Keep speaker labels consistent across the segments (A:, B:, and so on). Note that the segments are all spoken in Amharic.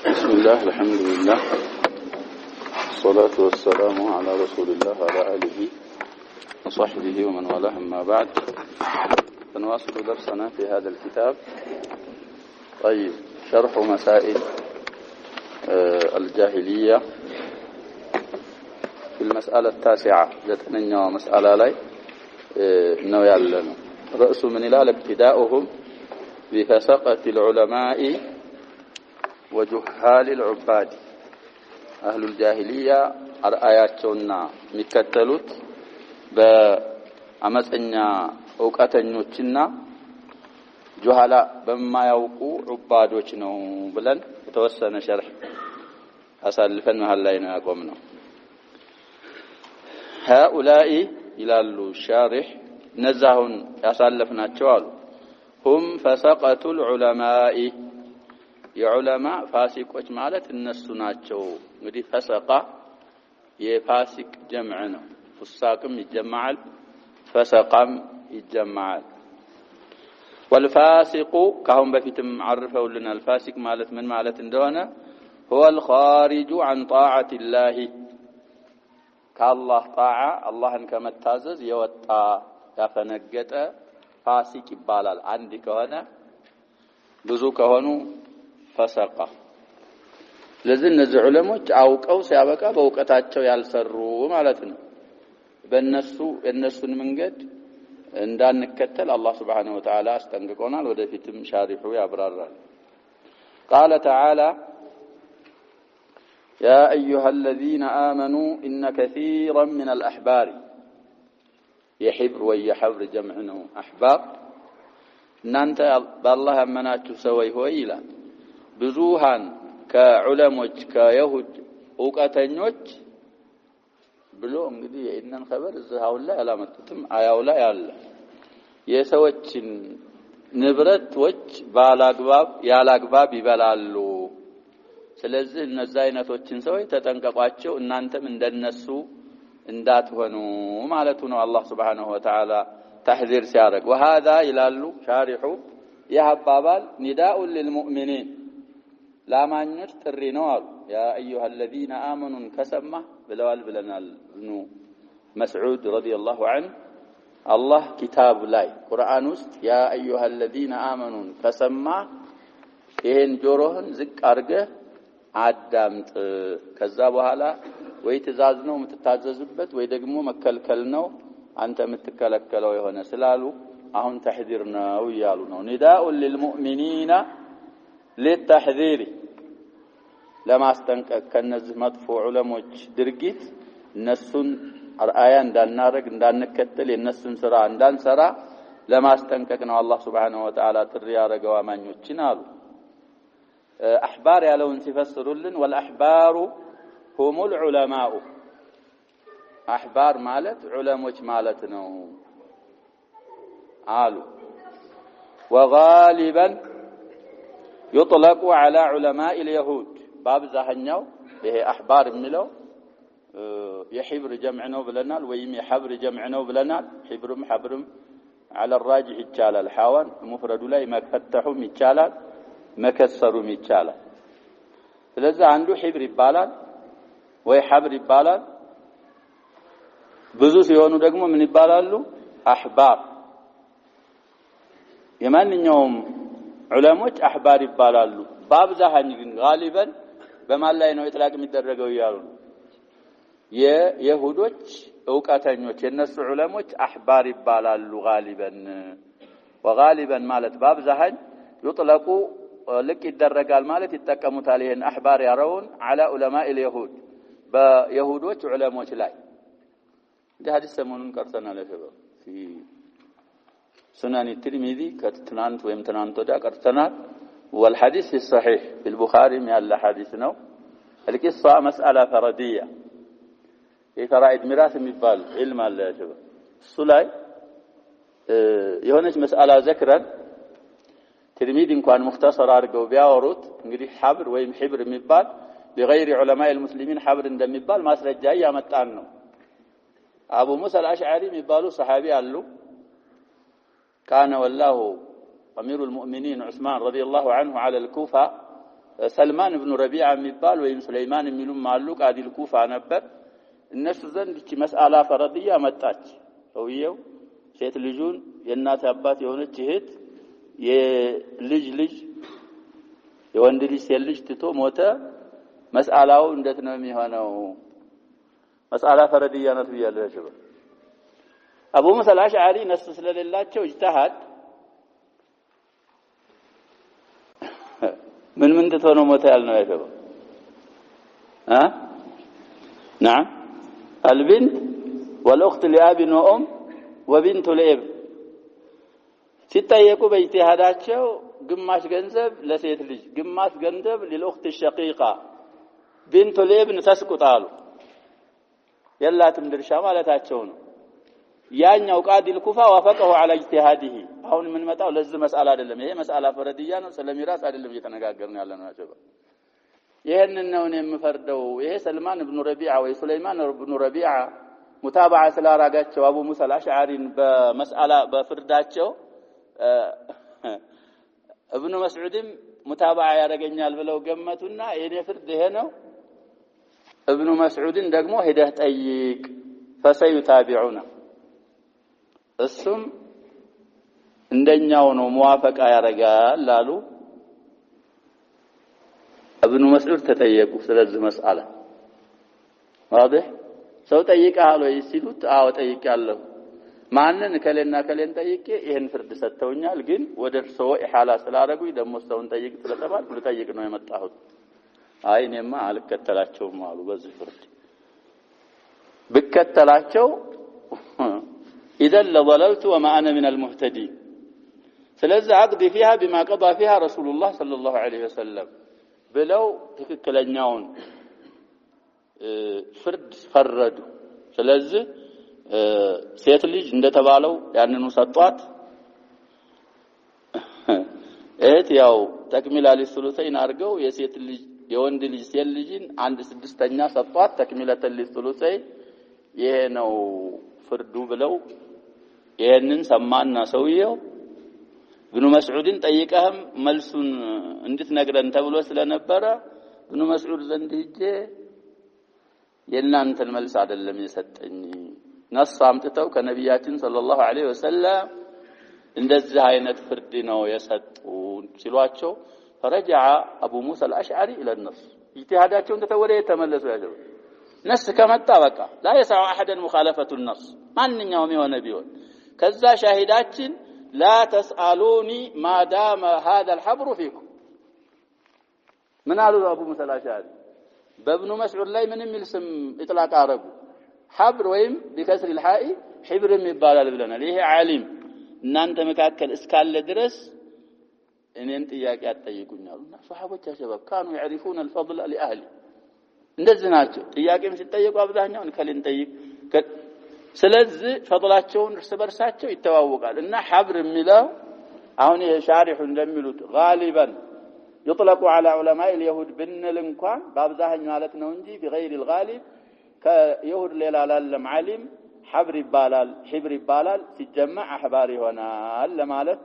A: بسم الله الحمد لله الصلاة والسلام على رسول الله وعلى آله وصحبه ومن والاه أما بعد فنواصل درسنا في هذا الكتاب. طيب، شرح مسائل الجاهلية في المسألة التاسعة جتنيا مسألة لي نويا لنا رأس من إلى ابتداؤهم بفسقة العلماء وجهال العباد. أهل الجاهلية رأياتنا مكتلوت بأمسنا أوقاتنيوچنا جهلاء بما يوقوا عبادوچ ነው ብለን የተወሰነ ሸርህ አሳልፈን መሃል ላይ ነው ያቆምነው። هؤلاء ይላሉ ሻሪህ ነዛሁን ያሳለፍናቸው አሉ هم فسقة العلماء የዑለማ ፋሲቆች ማለት እነሱ ናቸው። እንግዲህ ፈሰቃ የፋሲቅ ጀምዕ ነው። ፍሳቅም ይጀማዓል፣ ፈሰቃም ይጀማዓል። والفاسق ካሁን በፊትም አርፈውልናል። ፋሲቅ ማለት ምን ማለት እንደሆነ هو الخارج عن طاعة الله ከአላህ ጣዓ አላህን ከመታዘዝ የወጣ ያፈነገጠ ፋሲቅ ይባላል። አንድ ከሆነ ብዙ ከሆኑ ፈሰቃ። ስለዚህ እነዚህ ዑለሞች አውቀው ሲያበቃ በእውቀታቸው ያልሰሩ ማለት ነው። በእነሱን መንገድ እንዳንከተል አላህ Subhanahu Wa Ta'ala አስጠንቅቆናል። ወደፊትም ሻሪሑ ያብራራል። قال تعالى يا أيها الذين آمنوا إن كثيرا من الأحبار يحبر ويحبر جمعنه أحبار እናንተ በአላህ ያመናችሁ ሰዎች ሆይ ይላል ብዙሃን ከዑለሞች ከይሁድ ዕውቀተኞች ብሎ እንግዲህ የእነን خبر እዛው ላይ አላመጡትም። አያው ላይ አለ የሰዎችን ንብረቶች ባላግባብ ያላግባብ ይበላሉ። ስለዚህ እነዛ አይነቶችን ሰዎች ተጠንቀቋቸው እናንተም እንደነሱ እንዳትሆኑ ማለቱ ነው አላህ Subhanahu Wa Ta'ala تحذير سيارك. وهذا يلال شارح يهبابال نداء للمؤمنين لا ما نشترينوال يا أيها الذين آمنوا كسمة بلوال بلنا ابن مسعود رضي الله عنه الله كتاب لاي قرآن وست يا أيها الذين آمنوا كسمة إهن جورهن زك أرقه عدامت كذابها لا ويتزازنو متتاززبت ويدقمو مكالكلنو አንተ የምትከለከለው የሆነ ስላሉ አሁን ተሕذير ነው ይያሉ ነው። نداء للمؤمنين للتحذير ለማስጠንቀቅ ከነዚህ መጥፎ ዑለሞች ድርጊት እነሱን አርአያ እንዳናረግ እንዳንከተል የነሱን ስራ እንዳንሰራ ለማስጠንቀቅ ነው አላህ Subhanahu Wa Ta'ala ጥሪ ያረገው አማኞችን አሉ። አህባር ያለውን ሲፈስሩልን والأحبار هم العلماء أحبار مالت علموች ማለት ነው አሉ። وغالبا يطلق على علماء اليهود በአብዛኛው ይሄ አህባር የሚለው የሂብር ጀምዕ ነው ብለናል ወይም የሐብር ጀምዕ ነው ብለናል። ሂብርም ሐብርም على الراجح ይቻላል። ሐዋን ሙፍረዱ ላይ መፈተሁም ይቻላል መከሰሩም ይቻላል። ስለዚህ አንዱ ሂብር ይባላል ወይ ሐብር ይባላል። ብዙ ሲሆኑ ደግሞ ምን ይባላሉ? አህባር። የማንኛውም ዑለሞች አህባር ይባላሉ። በአብዛኛው ግን ጋሊበን በማን ላይ ነው ኢጥላቅ የሚደረገው ይያሉ የይሁዶች ዕውቀተኞች የነሱ ዑለሞች አህባር ይባላሉ ጋሊበን። ወጋሊበን ማለት በአብዛኛው ይጥለቁ ልክ ይደረጋል ማለት ይተቀሙታል። ይሄን አህባር ያረውን على علماء اليهود በይሁዶች ዑለሞች ላይ ده حديث سمونن قرتنا لشباب في سنن الترمذي كتنانت ويمتنانت ودا قرتنا والحديث الصحيح في البخاري يالا حديث ነው። القصه مساله فرديه የፈራኢድ ሚራስ የሚባል علم አለ شباب እሱ ላይ የሆነች መስአላ ዘክረን ትርሚዚ እንኳን ሙختصر አድርገው ቢያወሩት እንግዲህ ሐብር ወይም ሂብር የሚባል لغير علماء المسلمين ሐብር እንደሚባል ማስረጃ ያመጣን ነው። አቡ ሙሳ አልአሽዓሪ የሚባሉ ሰሃቢ አሉ። كان والله أمير المؤمنين عثمان رضي الله عنه على الكوفة ሰልማን ኢብኑ ረቢዓ የሚባል ወይም ሱለይማን የሚሉም አሉ ቃዲል ኩፋ ነበር እነሱ ዘንድ እቺ መስአላ ፈረድያ መጣች ሰውየው ሴት ልጁን የእናት አባት የሆነች እህት የልጅ የወንድ ልጅ ሴት ልጅ ትቶ ሞተ መስአላው እንዴት ነው የሚሆነው መስአላ ፈረድያ ነው ይያለሽ አቡ ሙሳ አልአሽዓሪ ነስ ስለሌላቸው اجتهاد ምን ትቶ ነው ሞተ ያልነው ያለው نعم البنت والاخت لاب وام وبنت لاب ሲጠየቁ በእጅቲሃዳቸው ግማሽ ገንዘብ ለሴት ልጅ ግማሽ ገንዘብ ለኡኽት الشقيقه بنت الابن ተስቁጣሉ የላትም ድርሻ ማለታቸው ነው ያኛው ቃዲል ኩፋ ወፈቀሁ على اجتهاده አሁን ምን መጣው ለዚህ መስአላ አይደለም ይሄ መስአላ ፈረድያ ነው ስለሚራስ አይደለም እየተነጋገርን ያለነው አጀባ ይሄንን ነው የምፈርደው ይሄ ሰልማን ኢብኑ ረቢዓ ወይ ሱለይማን ኢብኑ ረቢዓ ሙታባዓ ስላራጋቸው አቡ ሙሳ አልአሽዓሪን በመስአላ በፍርዳቸው ኢብኑ መስዑድም ሙታባዓ ያረጋኛል ብለው ገመቱና የኔ ፍርድ ይሄ ነው ኢብኑ መስዑድን ደግሞ ሄደህ ጠይቅ ፈሰይታቢዑና እሱም እንደኛው ነው ሙዋፈቃ ያረጋል አሉ ኢብኑ መስዑድ ተጠየቁ ስለዚህ መስአላ واضح ሰው ጠይቀሃል ወይ ሲሉት አዎ ጠይቄያለሁ ማንን ከለና ከለን ጠይቄ ይሄን ፍርድ ሰጥተውኛል ግን ወደ እርሶ ኢሃላ ስላረጉኝ ደሞ ሰውን ጠይቅ ስለተባልኩ ልጠይቅ ነው የመጣሁት አይኔማ አልከተላቸውም አሉ በዚህ ፍርድ ብከተላቸው اذا لضللت وما انا من المهتدين ስለዚህ አቅዲ فيها بما قضى فيها رسول الله صلى الله عليه وسلم ብለው ትክክለኛውን ፍርድ ፈረዱ ስለዚህ ሴት ልጅ እንደተባለው ያንኑ ሰጧት እህት ያው ተክሚላ ሊሱሉሰይን አርገው የሴት ልጅ የወንድ ልጅ ሴት ልጅን 1/6ኛ ሰጧት ተክሚላተ ሊሱሉሰይ ይሄ ነው ፍርዱ ብለው ይሄንን ሰማና ሰውየው ኢብኑ መስዑድን ጠይቀህም መልሱን እንድትነግረን ተብሎ ስለነበረ ኢብኑ መስዑድ ዘንድ ሄጄ የናንተን መልስ አይደለም የሰጠኝ ነስ አምጥተው ከነቢያችን ሰለላሁ ዐለይሂ ወሰለም እንደዚህ አይነት ፍርድ ነው የሰጡን ሲሏቸው فرجع ابو موسى الاشعري الى النص اجتهاداቸውን ተተወለ የተመለሱ ያለው ነስ ከመጣ በቃ لا يسع احدا مخالفه النص ማንኛውም የሆነ ቢሆን ከዛ ሻሂዳችን لا تسالوني ما دام هذا الحبر فيكم من قالوا ابو موسى الاشعري በኢብኑ መስዑድ ላይ ምንም ይልስም ኢጥላቅ አረጉ حبر ወይም بكسر الحاء حبر ይባላል ብለናል ይሄ ዓሊም እናንተ መካከል እስካለ ድረስ እኔን ጥያቄ አጠይቁኛሉና ሱሐቦች ያሸባብ ካኑ يعرفون الفضل لاهله እንደዚህ ናቸው ጥያቄም ሲጠየቁ አብዛኛውን ከልን ጠይቅ ስለዚህ ፈضላቸውን እርስ በርሳቸው ይተዋወቃል እና حبر የሚለው አሁን የሻሪሑ እንደሚሉት غالبا يطلق على علماء اليهود بنل እንኳን በአብዛኛው ማለት ነው እንጂ بغير الغالب ከይሁድ ሌላ ላለም ዓሊም حبر ይባላል حبر ይባላል ሲጀመዕ አህባር ይሆናል ለማለት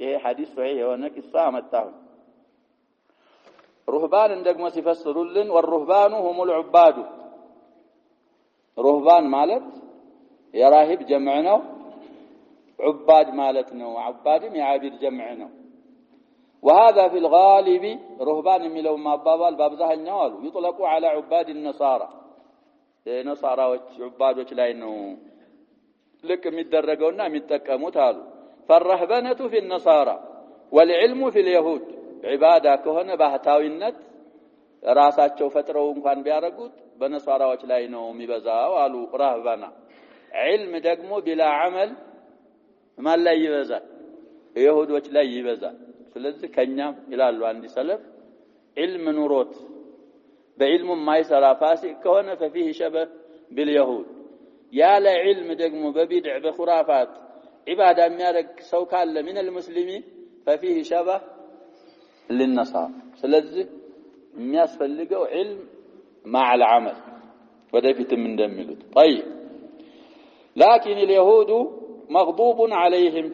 A: ይሄ ሐዲስ ሶሒህ የሆነ ቂሳ አመጣሁ ሩህባን ደግሞ ሲፈስሩልን والرهبان هم العباد ሩህባን ማለት የራሂብ ጀምዕ ነው ዑባድ ማለት ነው ዑባድም የዓቢድ ጀምዕ ነው وهذا في الغالب رهبان የሚለው ማባባል በአብዛኛው አሉ يطلق على عباد النصارى የነሳራዎች ዑባዶች ላይ ነው ልክ የሚደረገውና የሚጠቀሙት አሉ فالرهبنه في النصارى والعلم في اليهود عباده ከሆነ ባህታዊነት ራሳቸው ፈጥረው እንኳን ቢያረጉት በነሳራዎች ላይ ነው የሚበዛው አሉ ረህባና علم ደግሞ بلا عمل ማን ላይ ይበዛል የይሁዶች ላይ ይበዛል ስለዚህ ከኛም ይላሉ አንዲ ሰለፍ علم ኑሮት በዕልሙ ማይሰራ ፋሲቅ ከሆነ ففيه شبه باليهود ያለ علم ደግሞ በቢድዕ በኹራፋት عباده የሚያደርግ ሰው ካለ من المسلمين ففيه شبه للنصارى ስለዚህ የሚያስፈልገው علم مع العمل ወደፊትም እንደሚሉት طيب لكن اليهود مغضوب عليهم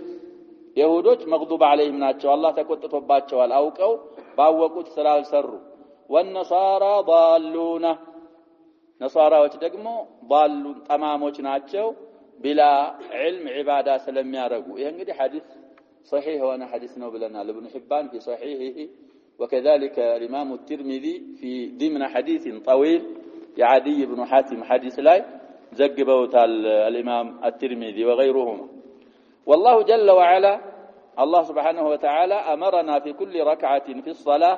A: يهودوች مغضوب عليهم ናቸው አላህ ተቆጥቶባቸዋል አውቀው باوقوت سلال سروا والنصارى ضالون نصاراዎች ደግሞ ضالون ጠማሞች ናቸው بلا علم عباده ስለሚያረጉ ይሄ እንግዲህ ሐዲስ صحيح وانا حديث ነው ብለናል ابن حبان في صحيحه وكذلك الامام الترمذي في ضمن حديث طويل يعدي بن حاتم حديث لا زغبوتال الامام الترمذي وغيرهما والله جل وعلا الله سبحانه وتعالى امرنا في كل ركعه في الصلاه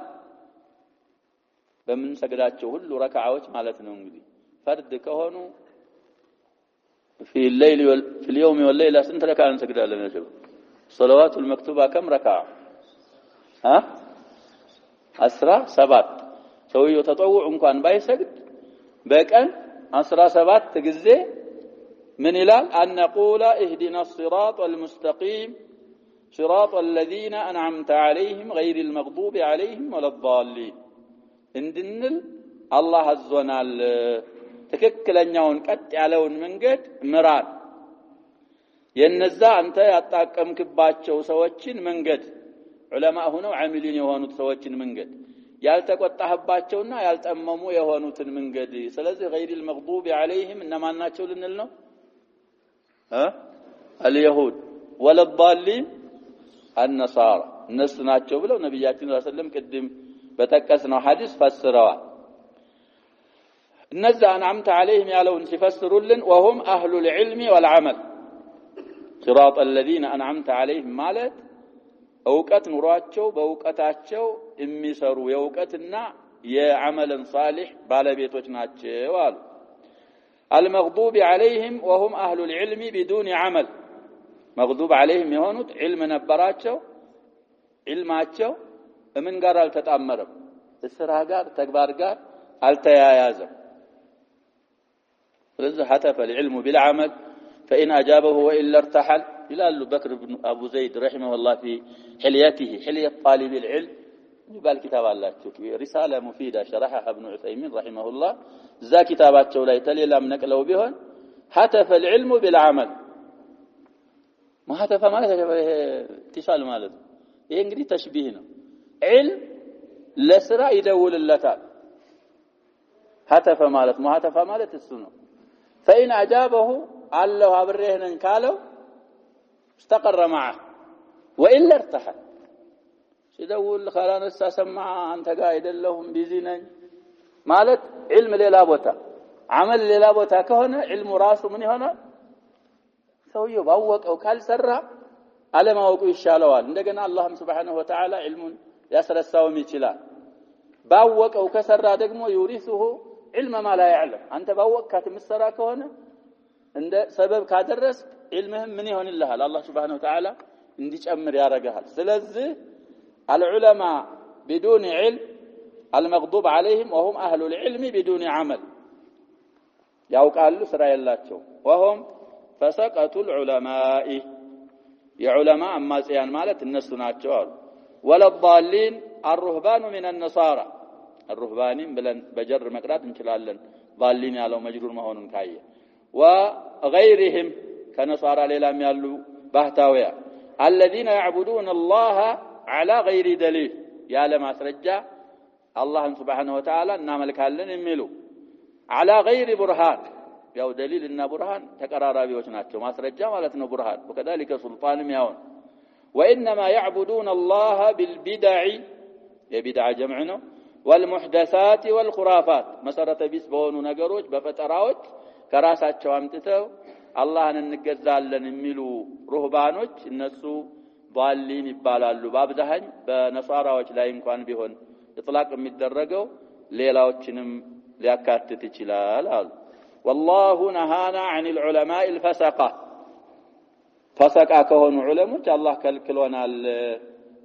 A: በምን ሰግዳቸው ሁሉ ረካዓዎች ማለት ነው እንግዲህ فرد ከሆኑ في الليل في اليوم والليله سنت ركعه እንሰግዳለን ነው صلوات المكتوبه كم ركعه 17 ሰውየው ተጠውዕ እንኳን ባይሰግድ በቀን 17 ጊዜ ምን ይላል ان نقول اهدنا الصراط المستقيم صراط الذين انعمت عليهم غير المغضوب عليهم ولا الضالين እንድንል አላህ አዘናል ትክክለኛውን ቀጥ ያለውን መንገድ ምራን የነዛ አንተ ያጣቀምክባቸው ሰዎችን መንገድ ዑለማ ሆነው ዓሚሊን የሆኑት ሰዎችን መንገድ ያልተቆጣህባቸውና ያልጠመሙ የሆኑትን መንገድ ስለዚህ غير المغضوب عليهم እነማን ናቸው ልንል ነው اليهود ولا الضالين النصارى እነሱ ናቸው ብለው ነብያችን ሰለላሁ ዐለይሂ ወሰለም ቅድም በተቀስነው ሐዲስ ፈስረዋል እነዛ አንዓምተ عليهم ያለውን ሲፈስሩልን وهم اهل العلم والعمل صراط الذين انعمت عليهم ማለት ዕውቀት ኑሯቸው በዕውቀታቸው የሚሰሩ የዕውቀትና የዓመልን صالح ባለቤቶች ናቸው አሉ المغضوب عليهم وهم اهل العلم بدون عمل مغضوب عليهم የሆኑት علم ነበራቸው علماቸው ምን ጋር አልተጣመረም ስራ ጋር ተግባር ጋር አልተያያዘም ስለዚህ حتف العلم بالعمل فإن أجابه وإلا ارتحل إلى بكر بن أبو زيد رحمه الله في حليته حلية طالب العلم يبقى الكتاب الله رسالة مفيدة شرحها ابن عثيمين رحمه الله ذا كتابات شولاي تلي لم نقلوا بهن حتف العلم بالعمل ما حتف مالك اتصال مالك ይሄ እንግዲህ ተሽቢህ ነው علم ለስራ ይደውልለታል حتف ማለት ሙሐተፈ ማለት እሱ ነው فإن أجابه الله አብሬህነን ካለው استقر معه وإلا ارتحل ሲደውል خلاص سمع አንተ ጋር አይደለሁም ቢዚ ነኝ ማለት علم ሌላ ቦታ عمل ሌላ ቦታ ከሆነ علم ራሱ ምን ይሆናል ሰውየው ባወቀው ካልሰራ አለማወቁ ይሻለዋል እንደገና አላህም Subhanahu Wa Ta'ala علሙን ያስረሳውም ይችላል ባወቀው ከሰራ ደግሞ يورثه علم ما لا يعلم አንተ ባወቅካት ምሰራ ከሆነ እንደ ሰበብ ካደረስ علمهم ምን ይሆንልሃል አላህ Subhanahu Wa Ta'ala እንዲጨምር ያረጋል ስለዚህ العلماء بدون علم المغضوب عليهم وهم اهل العلم بدون عمل ያውቃሉ ስራ ያላቸው وهم فسقط العلماء የዑለማ አማጽያን ማለት እነሱ ናቸው አሉ ولا الضالين الرهبان من النصارى الرهبانين بلن بجر مقرات እንችላለን ضالين ያለው መጅሩር መሆኑን ካየ وغيرهم كنصارى ሌላም ያሉ ባህታውያ الذين يعبدون الله على غير دليل ያለ ማስረጃ አላህን Subhanahu Wa Ta'ala እናመልካለን የሚሉ على غير برهان ያው ደሊልና ቡርሃን ተቀራራቢዎች ናቸው ማስረጃ ማለት ነው ቡርሃን وكذلك سلطانም ያው وانما يعبدون الله بالبدع የቢድዓ ጀምዕ ነው والمحدثات والخرافات መሰረተ ቢስ በሆኑ ነገሮች በፈጠራዎች ከራሳቸው አምጥተው አላህን እንገዛለን የሚሉ ሩህባኖች እነሱ ضالين ይባላሉ በአብዛኝ በነሳራዎች ላይ እንኳን ቢሆን ኢጥላቅ የሚደረገው ሌላዎችንም ሊያካትት ይችላል አሉ والله نهانا عن العلماء الفسقة فسقة كهون علماء الله كلكلونال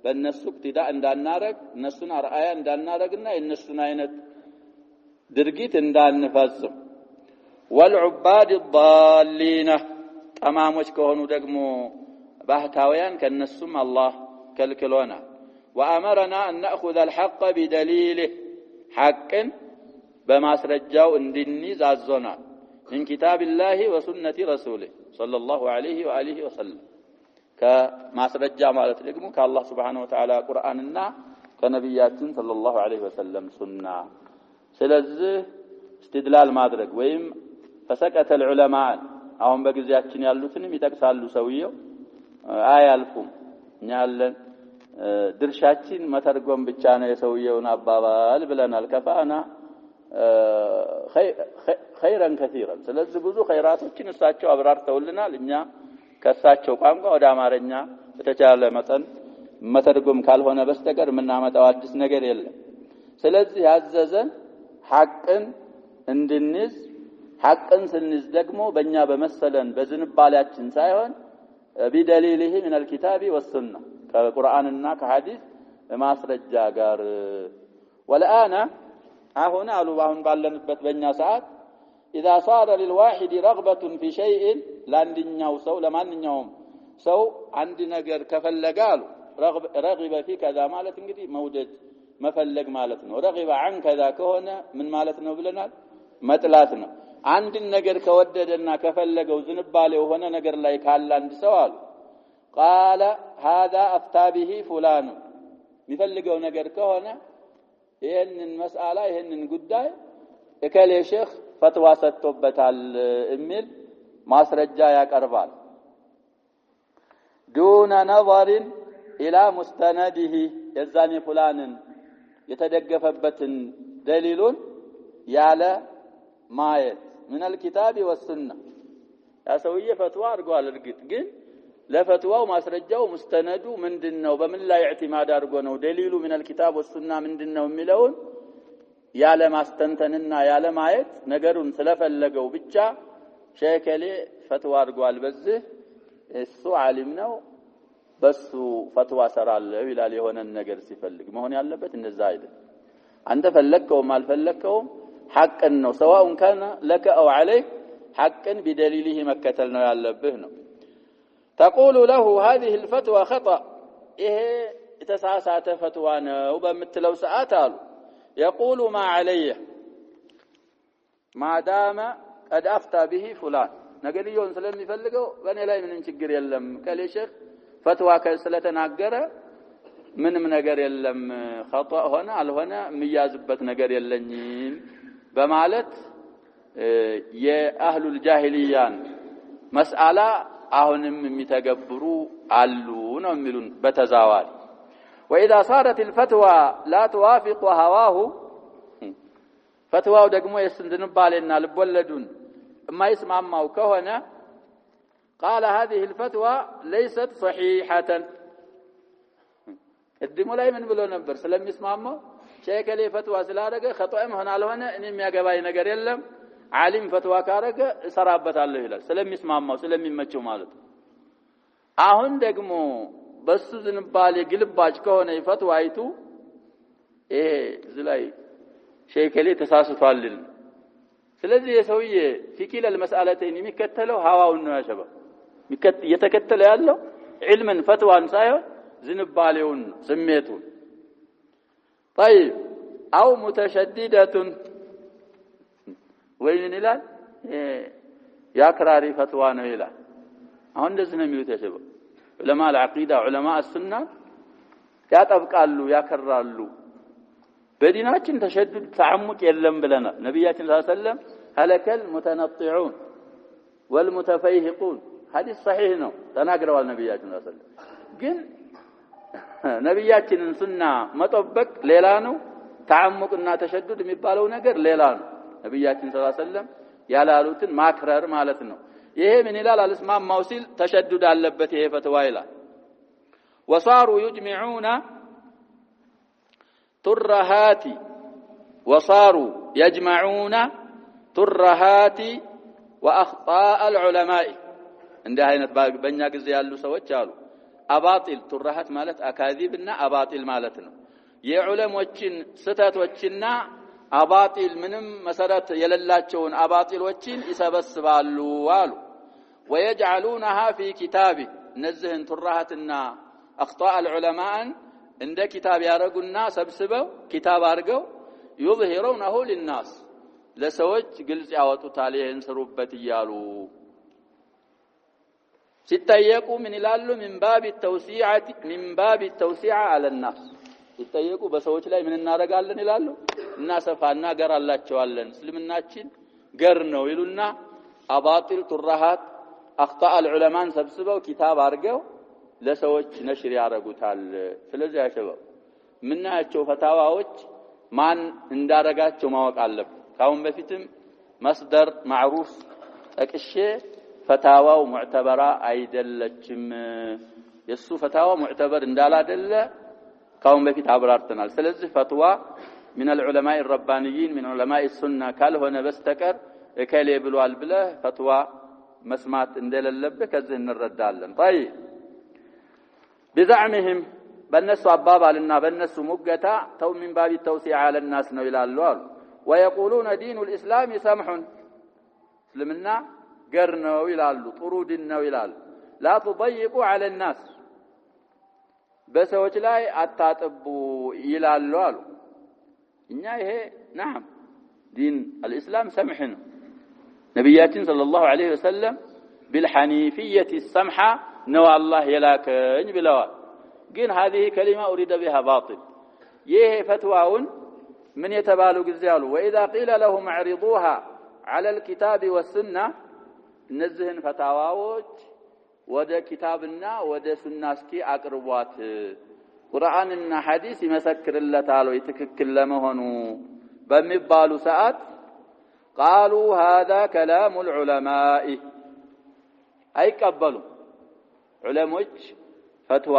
A: በእነሱ اقتداء እንዳናረግ እነሱን አርአያ እንዳናረግና እነሱን አይነት ድርጊት እንዳንፈጽም والعباد الضالين ጠማሞች ከሆኑ ደግሞ ባህታውያን ከነሱም አላህ ከልክሎና وأمرنا أن نأخذ الحق بدليله حقا بماسرجاو እንድንይዝ አዞናል من كتاب الله وسنة رسوله صلى الله عليه وآله وسلم كماسرجا ማለት ደግሞ ከአላህ Subhanahu Wa Ta'ala ቁርአንና ከነብያችን ሰለላሁ ዐለይሂ ወሰለም ሱና ስለዚህ استدلال ማድረግ ወይም فسكت العلماء አሁን በጊዜያችን ያሉትንም ይጠቅሳሉ ሰውየው አያልፉም እኛ ያለን ድርሻችን መተርጎም ብቻ ነው የሰውየውን አባባል ብለናል ከፋና خيرን كثيرا ስለዚህ ብዙ ኸይራቶችን እሳቸው አብራርተውልናል እኛ ከሳቸው ቋንቋ ወደ አማርኛ በተቻለ መጠን መተርጎም ካልሆነ በስተቀር ምናመጣው አዲስ ነገር የለም ስለዚህ ያዘዘን ሐቅን እንድንይዝ ሐቅን ስንይዝ ደግሞ በእኛ በመሰለን በዝንባሌያችን ሳይሆን ቢደሊልህ من الكتاب والسنه ከቁርአንና ከሐዲስ ማስረጃ ጋር والآن አሁን አሁን ባለንበት በእኛ ሰዓት اذا صار للواحد رغبه في شيء ለአንደኛው ሰው ለማንኛውም ሰው አንድ ነገር ከፈለገ አሉ رغب في كذا ማለት እንግዲህ መውደድ መፈለግ ማለት ነው رغب عن كذا ከሆነ ምን ማለት ነው ብለናል መጥላት ነው አንድ ነገር ከወደደና ከፈለገው ዝንባሌው ሆነ ነገር ላይ ካለ አንድ ሰው አሉ قال هذا افتى به فلان የሚፈልገው ነገር ከሆነ ይሄንን መስአላ ይሄንን ጉዳይ እከሌ ሼክ ፈትዋ ሰጥቶበታል የሚል ማስረጃ ያቀርባል دون نظر الى مستنده የዛኔ ፍላንን የተደገፈበትን ደሊሉን ያለ ማየት من الكتاب والسنه ያ ሰውዬ ፈትዋ አድርጓል እርግጥ ግን ለፈትዋው ማስረጃው ሙስተነዱ ምንድነው በምን ላይ ኢዕቲማድ አድርጎ ነው ደሊሉ من الكتاب والسنه ምንድነው የሚለውን ያለ ማስተንተንና ያለ ማየት ነገሩን ስለፈለገው ብቻ ሸይከሌ ፈትዋ አድርጓል በዚህ እሱ ዓሊም ነው በሱ ፈትዋ ሰራለው ይላል የሆነ ነገር ሲፈልግ መሆን ያለበት እንደዛ አይደል አንተ ፈለከውም አልፈለከውም ሐቅን ነው سواء كان لك او عليك حقا بدليله መከተል ነው ያለብህ ነው تقول له هذه الفتوى خطأ ይሄ የተሳሳተ ፈትዋ ነው በመትለው ሰዓት አሉ يقول ما عليه ما دام قد افتى به فلان ነገርየውን ስለሚፈልገው በእኔ ላይ ምንም ችግር የለም ከሌ ሼክ ፈትዋ ስለተናገረ ምንም ነገር የለም خطأ ሆነ አልሆነ የሚያዝበት ነገር የለኝም በማለት የአህሉል ጃሂልያን መስአላ አሁንም የሚተገብሩ አሉ ነው የሚሉን በተዛዋሪ واذا صارت الفتوى لا توافق هواه فتواው ደግሞ የስንድንባልና ልቦለዱን የማይስማማው ከሆነ قال هذه الفتوى ليست صحيحة እድሙ ላይ ምን ብሎ ነበር ስለሚስማማው ሸይከሌ ፈትዋ ስላደረገ خطأም ሆነ አልሆነ እኔ የሚያገባኝ ነገር የለም ዓሊም ፈትዋ ካረገ እሰራበታለሁ ይላል ስለሚስማማው ስለሚመቸው ማለት አሁን ደግሞ በሱ ዝንባሌ ግልባጭ ከሆነ ፈትዋይቱ ዝላይ ሸይከሌ ተሳስቷል ስለዚህ የሰውዬ ፊኪል المسألتين የሚከተለው ሐዋውን ነው ያሸባ የተከተለ ያለው ዒልምን ፈትዋን ሳይሆን ዝንባሌውን ስሜቱን طيب او متشدده ወይን ይላል ያክራሪ ፈትዋ ነው ይላል አሁን እንደዚህ ነው የሚሉት ያሸባ ዑለማ العقيده ዑለማ السنه ያጠብቃሉ ያከራሉ በዲናችን ተሸድድ ተዓሙቅ የለም ብለናል ነብያችን ሰለላሁ ዐለይሂ ወሰለም هلكل متنطعون والمتفيهقون حديث صحيح ነው ተናግረዋል ነብያችን ሰለላሁ ዐለይሂ ወሰለም ግን ነብያችንን ሱና መጠበቅ ሌላ ነው ተዓሙቅና ተሸድድ የሚባለው ነገር ሌላ ነው ነብያችን ሰለላሁ ዐለይሂ ወሰለም ያላሉትን ማክረር ማለት ነው ይሄ ምን ይላል አልስማማው ሲል ተሸድድ አለበት ይሄ ፈትዋ ይላል وصاروا يجمعون ترهات وصاروا يجمعون ترهات واخطاء العلماء እንደ አይነት በእኛ ጊዜ ያሉ ሰዎች አሉ አባጢል ترهات ማለት አካዚብና አባጢል ማለት ነው የዑለሞችን ስተቶችና አባጢል ምንም መሰረት የሌላቸውን አባጢሎችን ይሰበስባሉ አሉ ويجعلونها في كتاب نزهن ترهاتنا اخطاء العلماء እንደ ኪታብ ያረጉና ሰብስበው ኪታብ አርገው يظهرونه للناس ለሰዎች ግልጽ ያወጡታል ይሄን ስሩበት ይያሉ ሲጠየቁ ምን ይላሉ من باب التوسيع على الناس ይጠየቁ በሰዎች ላይ ምን እናረጋለን ይላሉ እናሰፋና ገራላቸዋለን እስልምናችን ገር ነው ይሉና አባጢል ቱራሃት አخطاء العلماء ሰብስበው ኪታብ አርገው ለሰዎች ነሽር ያረጉታል ስለዚህ ያሸበው ምናያቸው ፈታዋዎች ማን እንዳረጋቸው ማወቅ አለበት ካሁን በፊትም መስደር ማዕሩፍ ጠቅሼ ፈታዋው ሙዕተበራ አይደለችም የሱ ፈታዋ ሙዕተበር እንዳላደለ ካሁን በፊት አብራርተናል ስለዚህ ፈትዋ من العلماء الربانيين من علماء السنة ካልሆነ በስተቀር እከሌ ብሏል ብለ ፈትዋ መስማት እንደሌለበት ከዚህ እንረዳለን طيب بزعمهم በእነሱ አባባልና በእነሱ ሙገታ ተው من باب التوسيع على الناس ነው ይላሉ ويقولون دين الإسلام سمح እስልምና ገር ነው ይላሉ ጥሩ ዲን ነው ይላሉ لا تضيقوا على الناس በሰዎች ላይ አታጥቡ ይላሉ አሉ እኛ ይሄ نعم دين الإسلام سمح ነብያችን ሰለላሁ ዐለይሂ ወሰለም بالحنيفية السمحة ነው አላህ የላከኝ ብለዋል ግን هذه كلمة أريد بها باطل ይሄ ፈትዋውን ምን የተባሉ ጊዜ አሉ وإذا قيل لهم اعرضوها على الكتاب والسنة እነዚህን ፈታዋዎች ወደ ኪታብና ወደ ሱና እስኪ አቅርቧት ቁርአንና ሐዲስ ይመሰክርለታል ወይ ትክክል ለመሆኑ በሚባሉ ሰዓት قالوا هذا كلام العلماء አይቀበሉ ዑለሞች ፈትዋ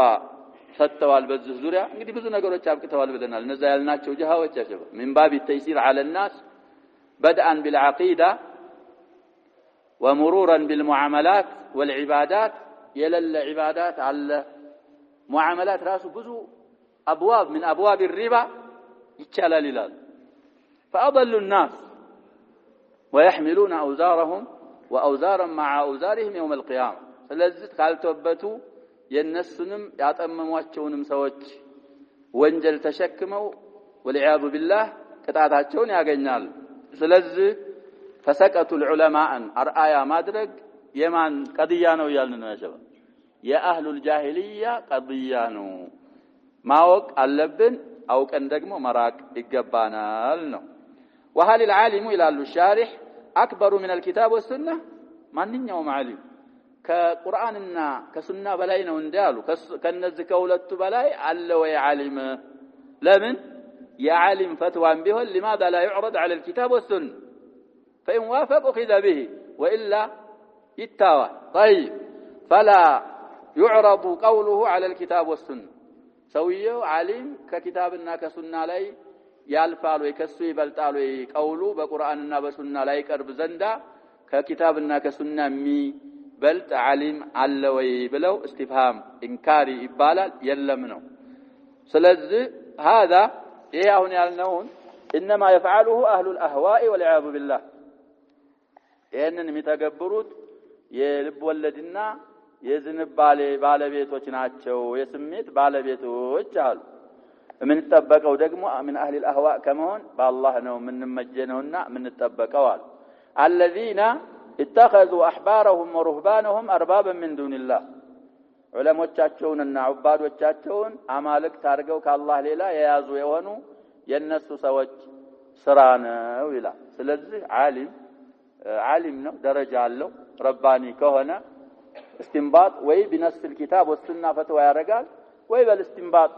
A: ሰጥተዋል በዚህ ዙሪያ እንግዲህ ብዙ ነገሮች አብቅተዋል ብለናል እነዛ ያልናቸው ጀሃዎች ያሸበ من باب التيسير على الناس بدءا بالعقيدة ومرورا بالمعاملات والعبادات يلل عبادات على معاملات راسه بزو أبواب من أبواب الربا يتشلل لله فأضلوا الناس ويحملون أوزارهم وأوزارا مع أوزارهم يوم القيامة فلذت قال توبتوا ينسنم يعطممواቸውንም ሰዎች ወንጀል ተሸክመው والعياذ بالله ቅጣታቸውን ያገኛሉ ስለዚህ فسكتوا العلماء أرآيا مادرق يمان قضيانو يالنا نشبه يا أهل الجاهلية قضيانو ماوك اللبن أو كان دقمو مراك إقبانا لنا وهل العالم إلى الشارح أكبر من الكتاب والسنة ما ننيوم علم كقرآننا كسنة بلاينا وندالو كنزك أولدت بلاي ألا ويعلم لمن يعلم فتوى به لماذا لا يعرض على الكتاب والسنة فإن وافق أخذ به وإلا يتاوى طيب فلا يعرض قوله على الكتاب والسنة سويه علم ككتابنا كسنة لي يالفال ويكسوي بلتال ويقولوا بقرآننا بسنة لي كرب زندا ككتابنا كسنة مي بلت علم علوي بلو استفهام إنكاري إبالا يلمنه سلذ هذا إيه هنا يالنون إنما يفعله أهل الأهواء والعياذ بالله ይሄንን የሚተገብሩት የልብ ወለድና የዝንባሌ ባለቤቶች ናቸው የስሜት ባለቤቶች አሉ ምን ተጠበቀው ደግሞ من اهل الاهواء ከመሆን በአላህ ነው ምንመጀነውና ምን ተጠበቀው አሉ الذين اتخذوا احبارهم ورهبانهم اربابا من دون الله ዑለሞቻቸውንና ዑባዶቻቸውን አማልክት አድርገው ከአላህ ሌላ የያዙ የሆኑ የነሱ ሰዎች ስራ ነው ይላል ስለዚህ عالم ነው ደረጃ አለው ረባኒ ከሆነ استنباط ወይ بنص الكتاب والسنه فتوى ያረጋል ወይ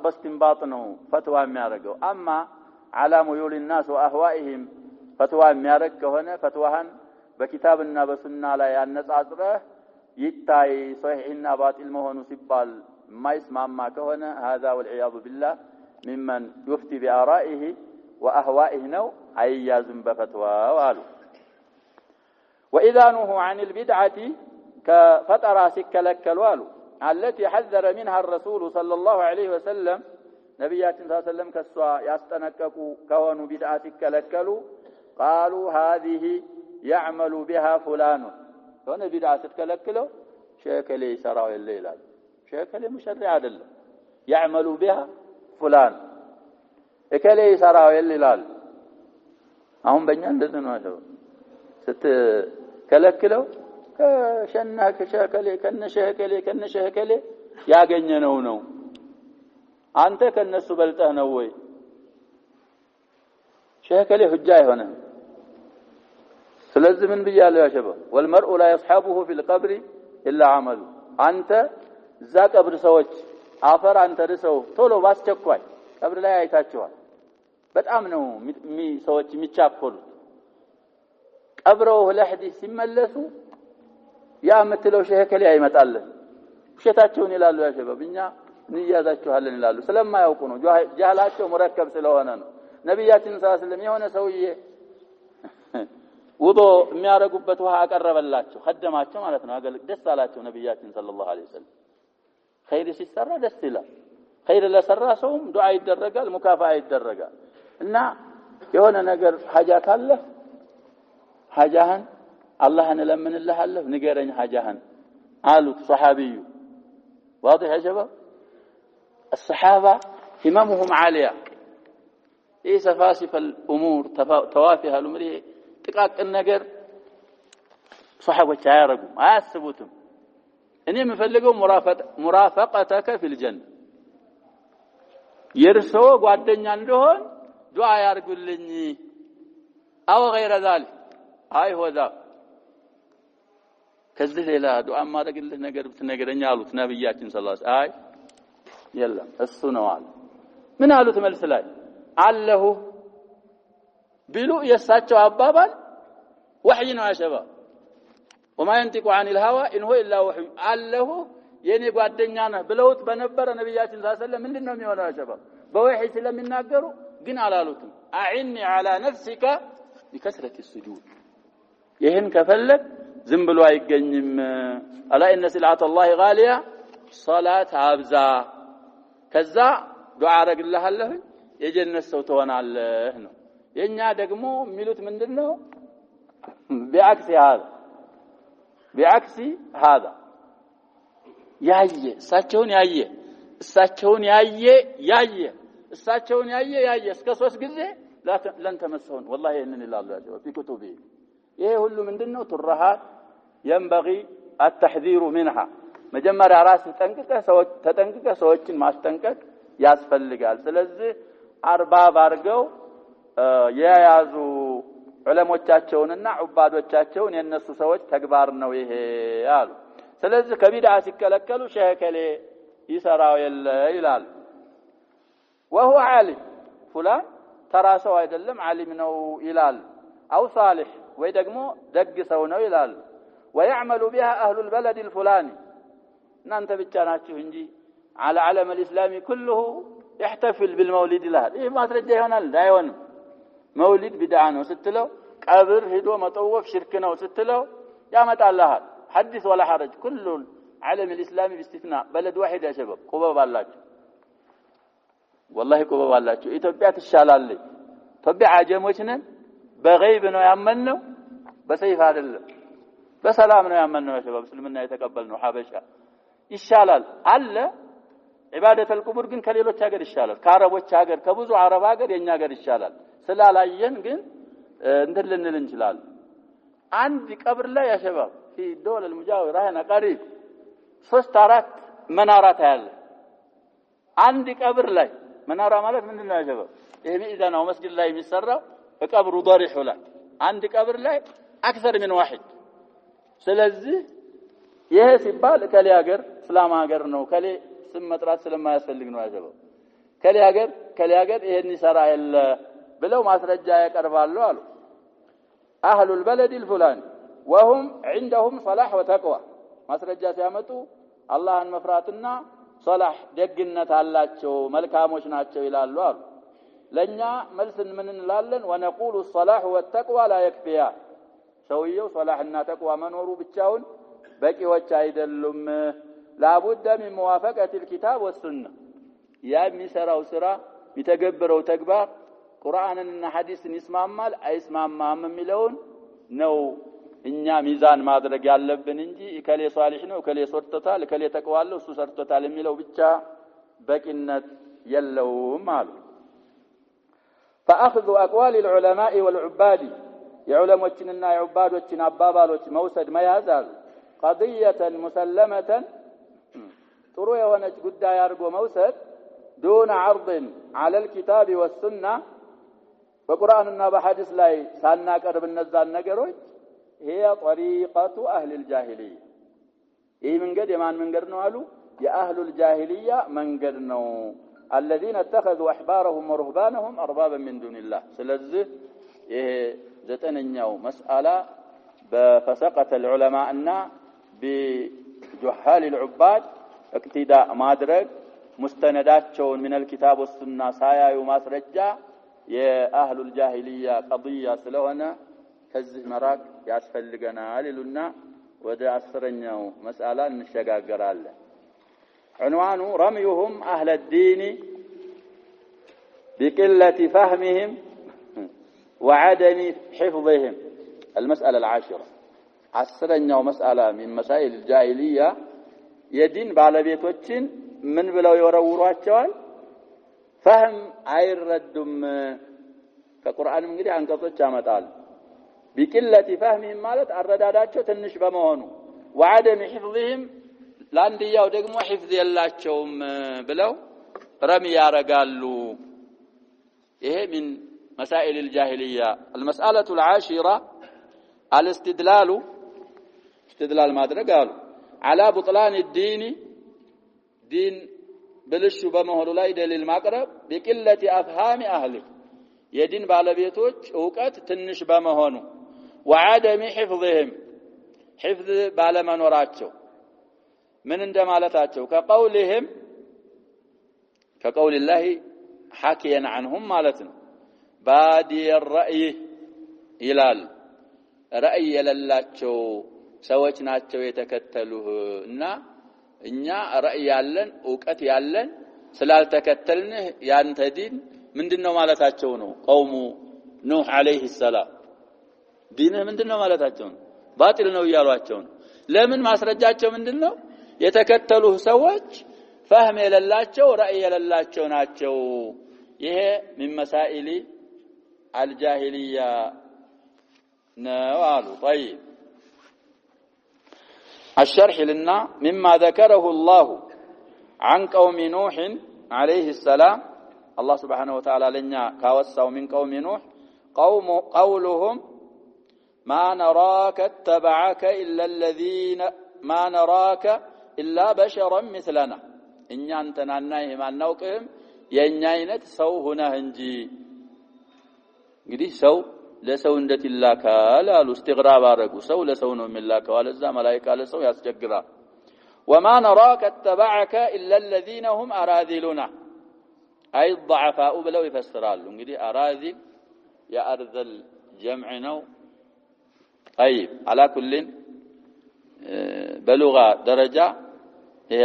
A: باستنباط ነው فتوى የሚያረጋው اما على ميول الناس واهوائهم فتوى የሚያረግ ከሆነ فتوሃን በኪታብና በሱና ላይ ያነጻጽረህ ይታይ صحيحና باطل መሆኑ ሲባል ማይስማማ ከሆነ هذا والعياذ بالله ممن يفتي بآرائه واهوائه ነው አይያዝም በفتوى አሉ وإذا نهوا عن البدعة كفترة سكلكلوالو التي حذر منها الرسول صلى الله عليه وسلم نبيات صلى الله عليه وسلم كسوا يستنككوا كونوا بدعة سكلكلوا قالوا هذه يعمل بها فلان هنا بدعة سكلكلوا شيكلي سراو الليل شيكلي مشرع عدل يعمل بها فلان اكلي سراو الليل هم بنيان لذنوا هذا ስትከለክለው ከሸና ከሸከለ ከነሸከለ ያገኘነው ነው አንተ ከነሱ በልጠህ ነው ወይ ሸከለ ሁጃ ይሆነ ስለዚህ ምን ብያለሁ ያ ሸባ والمرء لا يصحبه في القبر الا عمله አንተ እዛ ቀብር ሰዎች አፈር አንተ ደሰው ቶሎ ባስቸኳይ ቀብር ላይ አይታቸዋል በጣም ነው ሰዎች የሚቻኮሉት ቀብረው ለሐዲስ ሲመለሱ ያ መተለው ሸከለ አይመጣልን ውሸታቸውን ይላሉ ያ ሸባ እኛ ንያዛቸዋለን ይላሉ ስለማያውቁ ነው ጃላቸው ሙረከብ ስለሆነ ነው ነብያችን ሰለላሁ ዐለይሂ ወሰለም የሆነ ሰውዬ ውዶ የሚያረጉበት ውሃ አቀረበላቸው ኸደማቸው ማለት ነው ደስ አላቸው ነብያችን ሰለላሁ ዐለይሂ ወሰለም ኸይር ሲሰራ ደስ ይላል ኸይር ለሰራ ሰውም ዱዓ ይደረጋል ሙካፋ ይደረጋል እና የሆነ ነገር ሐጃ ካለ ሐጃህን አላህን ለምንልሃለሁ ንገረኝ ሐጃህን አሉት ሱሐቢዩ واضح يا شباب الصحابه هممهم عاليه ايه سفاسف الامور توافه الامور ጥቃቅን ነገር ሱሐቦች አያረጉም አያስቡትም እኔ የምፈልገው ሙራፈቀተከ في الجنه የርሶ ጓደኛ እንደሆን ዱዓ ያርጉልኝ አው غير ذلك አይ ሆዳ ከዚህ ሌላ ዱዓ ማድረግልህ ነገር ብትነግረኝ አሉት ነብያችን ሰለላሁ ዐለይሂ ወሰለም አይ የለም እሱ ነው አለ ምን አሉት መልስ ላይ አለሁ ቢሉ የሳቸው አባባል ወህይ ነው ያሸባ وما ينطق عن الهوى ان هو الا وحي አለሁ የኔ ጓደኛ ነህ ብለውት በነበረ ነብያችን ሰለላሁ ዐለይሂ ወሰለም ምንድነው የሚሆነው ያሸባ በወህይ ስለሚናገሩ ግን አላሉትም አعني على نفسك بكثرة السجود ይሄን ከፈለክ ዝም ብሎ አይገኝም አላ ان سلعة الله غالية صلاه አብዛ ከዛ ዱዓ አረግልሃለሁ የጀነት ሰው ትሆናለህ ነው የኛ ደግሞ ሚሉት ምንድነው بعكس هذا ያየ እሳቸውን ያየ እስከ 3 ጊዜ ለን ተመሰውን والله ይሄንን ይላሉ ያለው في كتبه ይሄ ሁሉ ምንድነው ተራሃት ينبغي التحذير منها መጀመሪያ ራስ ተጠንቅቀህ ሰዎችን ማስጠንቀቅ ያስፈልጋል ስለዚህ አርባብ አርገው የያዙ ዑለሞቻቸውንና ዑባዶቻቸውን የነሱ ሰዎች ተግባር ነው ይሄ ያሉ ስለዚህ ከቢድዓ ሲከለከሉ ሸከለ ይሰራው የለ ይላል وهو عالم فلان ተራሰው አይደለም ዓሊም ነው ይላል አው صالح ወይ ደግሞ ደግ ሰው ነው ይላል ويعمل بها اهل البلد الفلاني እናንተ ብቻ ናችሁ እንጂ على علم الاسلام كله يحتفل بالمولد له ይሄ ማስረጃ ይሆናል አይሆንም መውሊድ ቢድዓ ነው ስትለው ቀብር ሄዶ መጠወፍ ሽርክ ነው ስትለው ያመጣልሃል حدث ولا حرج كل علم الاسلام باستثناء بلد واحد يا شباب قبب አላችሁ والله قبب አላችሁ ኢትዮጵያ ትሻላለች ኢትዮጵያ አጀሞች ነን በغيب ነው ያመነው በሰይፍ አይደለም በሰላም ነው ያመነው يا شباب እስልምና የተቀበልነው ሐበሻ ይሻላል አለ ኢባደተ القبور ግን ከሌሎች ሀገር ይሻላል ከአረቦች ሀገር ከብዙ አረብ ሀገር የኛ ሀገር ይሻላል ስላላየን ግን እንትን ልንል እንችላለን አንድ ቀብር ላይ يا شباب في الدول المجاورة هنا قريب 3-4 منارات ያለ አንድ ቀብር ላይ መናራ ማለት ምንድነው يا شباب ይሄ ሚዛናው መስጊድ ላይ የሚሰራው ቀብሩ ضريح ላይ አንድ ቀብር ላይ اكثر من واحد ስለዚህ ይሄ ሲባል ከሌ ሀገር እስላም ሀገር ነው ከሌ ስም መጥራት ስለማያስፈልግ ነው يا شباب ከሌ ሀገር ይሄን ይሰራ የለ ብለው ማስረጃ ያቀርባሉ አሉ اهل البلد الفلاني وهم عندهم صلاح وتقوى ማስረጃ ሲያመጡ አላህን መፍራትና ሶላህ ደግነት አላቸው መልካሞች ናቸው ይላሉ አሉ ለኛ መልስ ምን እንላለን ونقول الصلاح والتقوى لا يكفيا ሰውየው ሶላህና ተቅዋ መኖሩ ብቻውን በቂዎች አይደሉም لابد من موافقه الكتاب والسنه የሚሰራው ስራ የሚተገብረው ተግባር ቁርአንንና ሐዲስን ይስማማል አይስማማም የሚለውን ነው እኛ ሚዛን ማድረግ ያለብን እንጂ ከሌ ሷሊህ ነው ከሌ ሶርቶታል ከሌ ተቅዋለው እሱ ሰርቶታል የሚለው ብቻ በቂነት የለውም አሉ فاخذ اقوال العلماء والعباد የዑለሞችንና የዑባዶችን አባባሎች መውሰድ መያዛል قضيه مسلمه ጥሩ የሆነች ጉዳይ አድርጎ መውሰድ دون عرض على الكتاب والسنة بقرآننا بحديث لا سانا قرب النزال نقروج هي طريقة أهل الجاهلية إيه من قد يمان من قرنوا قالوا يا أهل الجاهلية من قرنوا الذين اتخذوا أحبارهم ورهبانهم أربابا من دون الله سلزه إيه زتننيو مسألة بفسقة العلماء أننا بجحال العباد اقتداء مادرق مستنداتشون من الكتاب والسنة سايا وماسرجا يا أهل الجاهلية قضية سلونا كزه مراك ياسفلقنا للنا ودا أسرنيو مسألة نشقاقر الله عنوان رميهم أهل الدين بقلة فهمهم وعدم حفظهم المسألة العاشرة عسرنيو مسألة من مسائل الجاهلية يدين بالبيتوچين من بلاو يورورواچوال فهم አይረዱም ከቁርአንም እንግዲህ አንቀጾች ያመጣል بقلة فهمهم ማለት አረዳዳቸው ትንሽ በመሆኑ وعدم حفظهم ላንዲያው ደግሞ حفظ የላቸውም ብለው ረሚ ያረጋሉ ይሄ من مسائل الجاهلية المسألة العاشرة استدلال ማድረግ አሉ على بطلان الدين دين بلشوا بمهر لا دليل ማቅረብ بقلة أفهام أهله የዲን ባለቤቶች ዕውቀት ትንሽ በመሆኑ وعدم حفظهم حفظ ባለመኖራቸው ምን እንደማለታቸው كقول الله حكيا عنهم ማለት ነው بادي الرأي ይላል رأي የሌላቸው ሰዎች ናቸው የተከተሉህ እና እኛ رأي ያለን ዕውቀት ያለን ስላልተከተልንህ ያንተ ዲን ምንድነው ማለታቸው ነው قوم نوح عليه السلام ዲንህ ምንድነው ማለታቸው ነው ባጢል ነው ይያሏቸው ነው ለምን ማስረጃቸው ምንድነው የተከተሉህ ሰዎች فهم የሌላቸው رأي የሌላቸው ናቸው ይሄ من مسائل الجاهلية نوالو طيب الشرح لنا مما ذكره الله عن قوم نوح عليه السلام الله سبحانه وتعالى لنا كاوسوا من قوم نوح قولهم ما نراك اتبعك إلا الذين ما نراك إلا بشرا مثلنا إن أنتنا نايهم عن نوكهم ينعينت سو هنا هنجي قدي سو لسو اندت الله كالالو استغراب آرقو سو لسو نوم الله كالزا ملايكا لسو يسجقرا وما نراك اتبعك إلا الذين هم أراذلنا أي الضعفاء بلو يفسرالهم قدي أراذل يا أرذل جمعنو طيب على كل بلغة درجة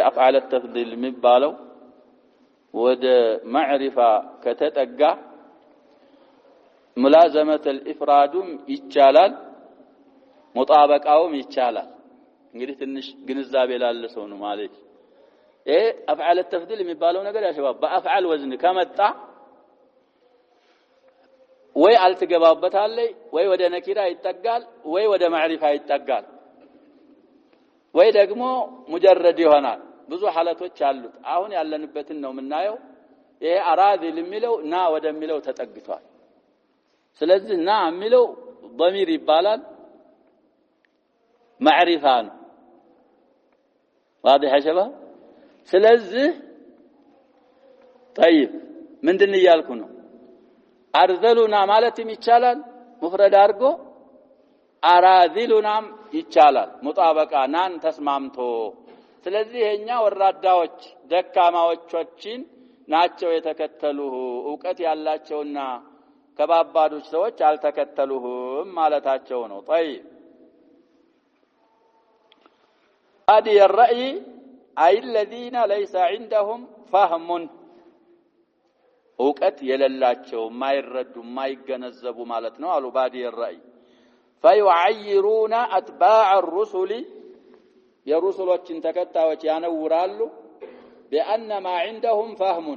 A: أفعال التفضيل مبالو ود معرفة كتتقى ملازمة الإفراد يتشالال مطابقاهم يتشالال እንግዲህ ትንሽ ግንዛቤ ላለ ሰው ነው ማለት أفعال التفضيل የሚባለው ነገር ያ شباب በአፍዓል ወዝን ከመጣ ወይ አልተገባበታል ወይ ወደ ነኪራ ይጠጋል ወይ ወደ ማዕሪፋ ይጠጋል ወይ ደግሞ ሙጀረድ ይሆናል ብዙ ሐለቶች አሉት አሁን ያለንበትን ነው የምናየው ይሄ አራዚል የሚለው ና ወደሚለው ተጠግቷል ስለዚህ ና የሚለው ضمير ይባላል ማዕሪፋ ነው واضح يا شباب ስለዚህ طيب ምንድን ይያልኩ ነው አርዘሉና ማለትም ይቻላል ሙፍረድ አድርጎ አራዚሉናም ይቻላል ሙጣበቃ ናን ተስማምቶ ስለዚህ የኛ ወራዳዎች ደካማዎችን ናቸው የተከተሉ ዕውቀት ያላቸውና ከባባዶች ሰዎች አልተከተሉህም ማለታቸው ነው طيب هذه الرأي أي الذين ليس عندهم فهم ዕውቀት የሌላቸው ማይረዱ ማይገነዘቡ ማለት ነው አሉ ባዲ الرأي فيعيرون أتباع الرسل የሩሱሎችን ተከታዮች ያነውራሉ بأن ما عندهم فهم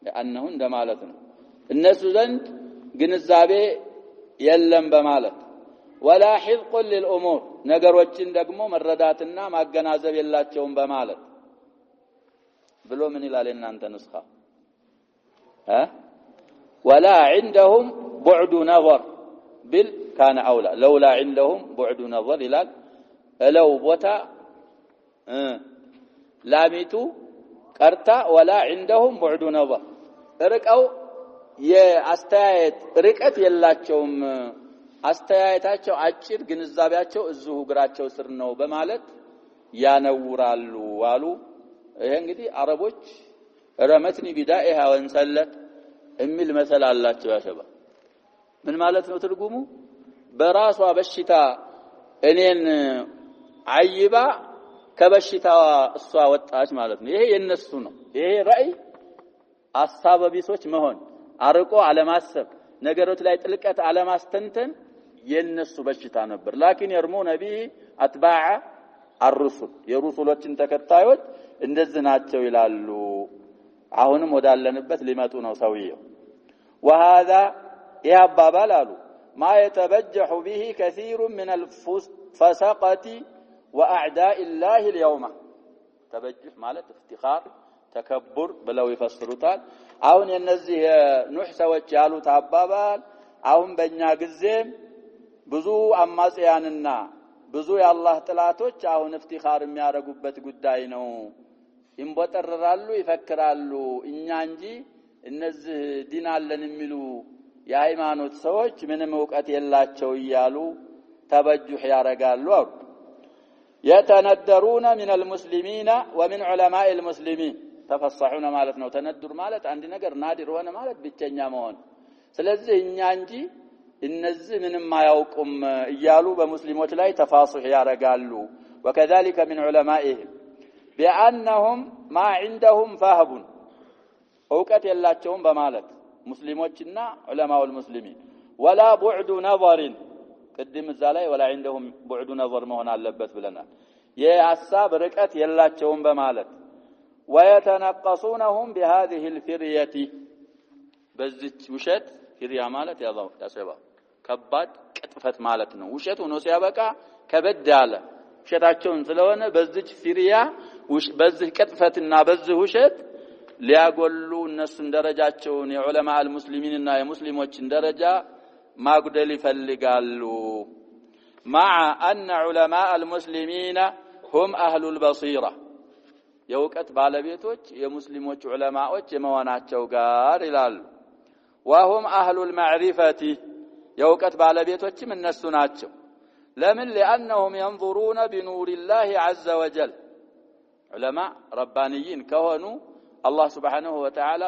A: لأنه እንደማለት ነው እነሱ ዘንድ ግንዛቤ የለም በማለት ولا حفظ للأمور ነገሮችን ደግሞ መረዳትና ማገናዘብ የላቸውም በማለት ብሎ ምን ይላል እናንተ ንስኻ ولا عندهم بعد نظر بل كان اولى لولا عندهم بعد نظر ይላል እለው ቦታ ላሚቱ ቀርታ ولا عندهم بعد نظر ርቀው የአስተያየት ርቀት የላቸውም አስተያየታቸው አጭር ግንዛቤያቸው እዚሁ እግራቸው ስር ነው በማለት ያነውራሉ አሉ ይሄ እንግዲህ አረቦች ረመትኒ ቢዳኢሃ ወንሰለት እሚል መሰል አላቸው ያሸባ ምን ማለት ነው ትርጉሙ በራሷ በሽታ እኔን አይባ ከበሽታዋ እሷ ወጣች ማለት ነው ይሄ የነሱ ነው ይሄ ራእይ አሳበቢሶች መሆን አርቆ አለማሰብ ነገሮች ላይ ጥልቀት አለማስተንተን የነሱ በሽታ ነበር ላኪን يرمو نبي اتباع الرسل የሩሱሎችን ተከታዮች እንደዚህ ናቸው ይላሉ አሁንም ወዳለንበት ሊመጡ ነው ሰውየው وهذا ያባባል አሉ ما يتبجح به كثير من الفسقة واعداء الله اليوم تبجح ማለት افتخار ተከብር ብለው ይፈስሩታል አሁን የነዚህ ኑህ ሰዎች ያሉት አባባል አሁን በእኛ ጊዜም ብዙ አማጽያንና ብዙ የአላህ ጥላቶች አሁን እፍቲኻር የሚያረጉበት ጉዳይ ነው ይንቦጠራሉ ይፈክራሉ እኛ እንጂ እነዚህ ዲን አለን የሚሉ የሃይማኖት ሰዎች ምንም ዕውቀት የላቸው ይያሉ ተበጁህ ያረጋሉ يتندرون من المسلمين ومن علماء المسلمين ተፈሳሁና ማለት ነው ተነዱር ማለት አንድ ነገር ናዲር ሆነ ማለት ብቸኛ መሆን ስለዚህ እኛ እንጂ እነዚህ ምንም አያውቁም ይያሉ በሙስሊሞች ላይ ተፋሱህ ያረጋሉ وكذلك من علمائهم بانهم ما عندهم فهم ዕውቀት የላቸውም በማለት ሙስሊሞችና ዑለማው المسلمين ولا بعد نظر ቅድም እዛ ላይ ولا عندهم بعد نظر መሆን አለበት ብለናል የሐሳብ ርቀት የላቸውም በማለት ويتنقصونهم بهذه الفريه በዚች ውሸት ፍሪያ ማለት ያዛው ያሰባ ከባድ ቅጥፈት ማለት ነው ውሸት ሆኖ ሲያበቃ ከበድ ያለ ውሸታቸውን ስለሆነ በዚች ፍሪያ በዚህ ቅጥፈትና በዚህ ውሸት ሊያጎሉ እነሱን ደረጃቸውን የዑለማ አልሙስሊሚንና የሙስሊሞችን ደረጃ ማጉደል ይፈልጋሉ مع ان علماء المسلمين هم اهل البصيره የውቀት ባለቤቶች የሙስሊሞች ዑለማዎች የመሆናቸው ጋር ይላሉ وهم اهل المعرفه የውቀት ባለቤቶችም እነሱ ናቸው ለምን لانهم ينظرون بنور الله عز وجل ዑለማ ረባንይን ከሆኑ አላህ Subhanahu Wa Ta'ala